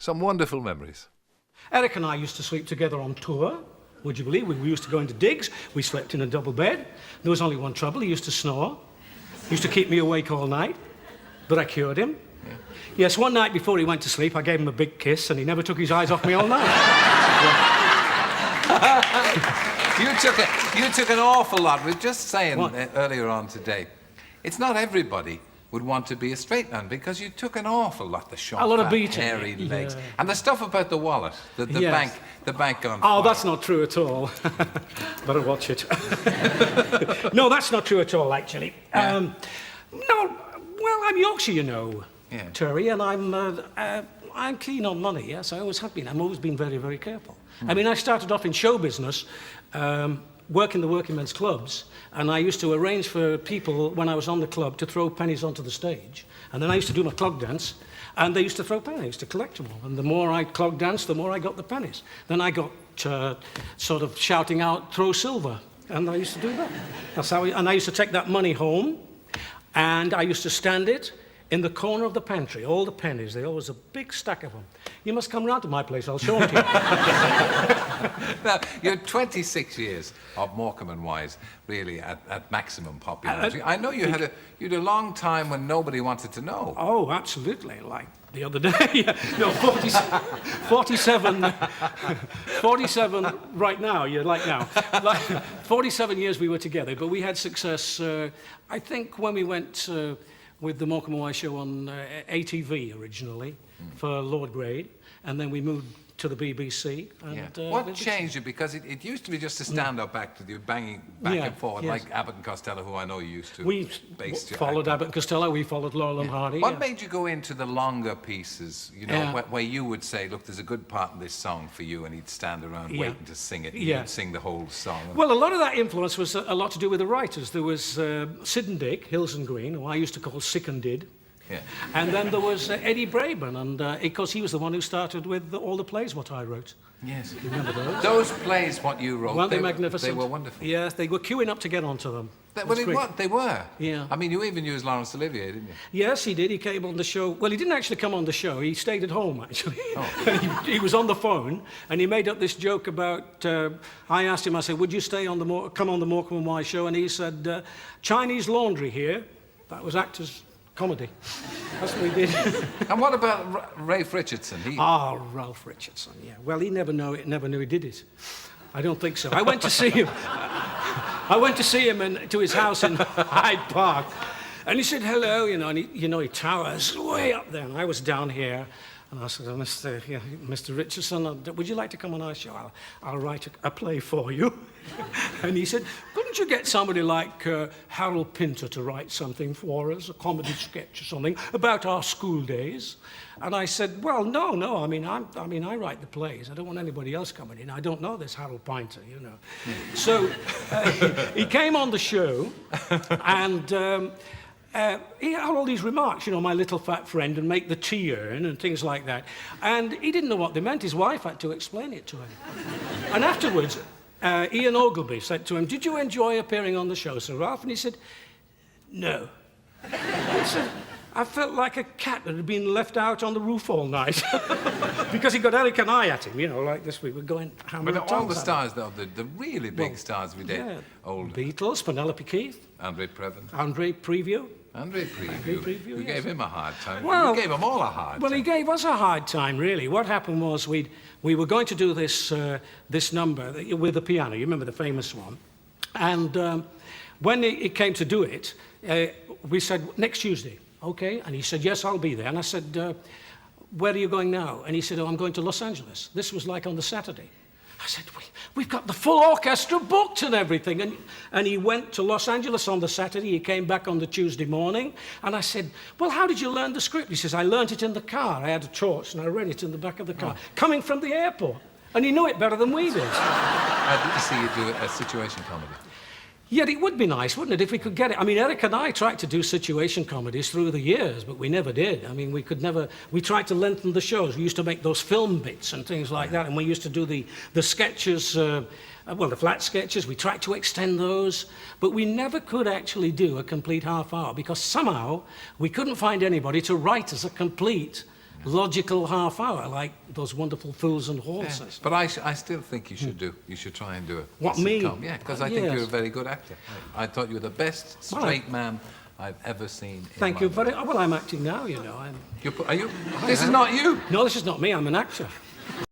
Some wonderful memories. Eric and I used to sleep together on tour. Would you believe? We used to go into digs. We slept in a double bed. There was only one trouble. He used to snore. He used to keep me awake all night. But I cured him. Yeah. Yes, one night before he went to sleep, I gave him a big kiss, and he never took his eyes off me all night. You took an awful lot. We were just saying earlier on today, it's not everybody would want to be a straight man because you took an awful lot. The short, a lot of beating, hairy legs, and the stuff about the wallet, the bank on fire. Oh, that's not true at all. Better watch it. No, that's not true at all, actually. Yeah. No, well, I'm Yorkshire, you know, yeah. Terry, and I'm keen on money. Yes, I always have been. I've always been very, very careful. I mean, I started off in show business. Working the working men's clubs, and I used to arrange for people when I was on the club to throw pennies onto the stage, and then I used to do my clog dance, and they used to throw pennies to collect them all, and the more I clog danced, the more I got the pennies. Then I got sort of shouting out, "Throw silver," and I used to do that. That's how. And I used to take that money home, and I used to stand it in the corner of the pantry, all the pennies. There was a big stack of them. You must come round to my place, I'll show them to you. Now, you're 26 years of Morecambe and Wise, really at maximum popularity. I know you had a long time when nobody wanted to know. Oh, absolutely, like the other day. No, 47 right now, you're like now. Like 47 years we were together, but we had success, I think, when we went with the Morecambe and Wise show on ATV originally for Lord Grade, and then we moved to the BBC. And, what changed it? Because it used to be just a stand-up act with you banging back and forth, like Abbott and Costello, who I know you used to. We followed Abbott and Costello, we followed Laurel and Hardy. What made you go into the longer pieces, you know, where you would say, look, there's a good part in this song for you, and he'd stand around waiting to sing it, and you'd sing the whole song? Well, a lot of that influence was a lot to do with the writers. There was Sid and Dick, Hills and Green, who I used to call Sick and Did. Yeah. And then there was Eddie Braben, and because he was the one who started with all the plays what I wrote. Yes. You remember those? Those plays, what you wrote, weren't they magnificent? They were wonderful. Yes, they were queuing up to get onto them. They were? Yeah. I mean, you even used Laurence Olivier, didn't you? Yes, he did. He came on the show. Well, he didn't actually come on the show. He stayed at home, actually. Oh. He was on the phone, and he made up this joke about... I asked him, I said, would you come on the Morecambe and Wise show? And he said, Chinese laundry here. That was actors... comedy. That's what he did. And what about Ralph Richardson? Ralph Richardson, yeah. Well, he never knew he did it. I don't think so. I went to see him. I went to see him to his house in Hyde Park. And he said, hello, you know, and he towers way up there. And I was down here. And I said, Mr. Richardson, would you like to come on our show? I'll write a play for you. And he said, couldn't you get somebody like Harold Pinter to write something for us, a comedy sketch or something, about our school days? And I said, well, no. I mean, I write the plays. I don't want anybody else coming in. I don't know this Harold Pinter, you know. So he came on the show, and... he had all these remarks, you know, my little fat friend, and make the tea urn and things like that. And he didn't know what they meant. His wife had to explain it to him. And afterwards, Ian Ogilvy said to him, did you enjoy appearing on the show, Sir Ralph? And he said, no. He said, I felt like a cat that had been left out on the roof all night. Because he got Eric and I at him, you know, like this. We were going hammer But all the stars, though, the really big stars we did. Yeah. Old Beatles, Penelope Keith. Andre Previn. Andre Preview. Andre Preview. You gave him a hard time. Well, you gave them all a hard time. Well, he gave us a hard time, really. What happened was we were going to do this number with the piano. You remember the famous one. And when it came to do it, we said, next Tuesday. Okay, and he said, yes, I'll be there. And I said, where are you going now? And he said, oh, I'm going to Los Angeles. This was like on the Saturday. I said, we've got the full orchestra booked and everything. And he went to Los Angeles on the Saturday. He came back on the Tuesday morning. And I said, well, how did you learn the script? He says, I learned it in the car. I had a torch and I read it in the back of the car, coming from the airport. And he knew it better than we did. I'd like to see you do a situation comedy. Yet it would be nice, wouldn't it, if we could get it? I mean, Eric and I tried to do situation comedies through the years, but we never did. I mean, we tried to lengthen the shows. We used to make those film bits and things like that, and we used to do the sketches, the flat sketches. We tried to extend those, but we never could actually do a complete half hour because somehow we couldn't find anybody to write us a complete logical half hour, like those wonderful Fools and Horses. But I still think you should you should try and do it. What, me? Yeah, because I think you're a very good actor. I thought you were the best straight man I've ever seen. Thank you very. Well, I'm acting now, you know. Are you? This is not you. No, this is not me. I'm an actor.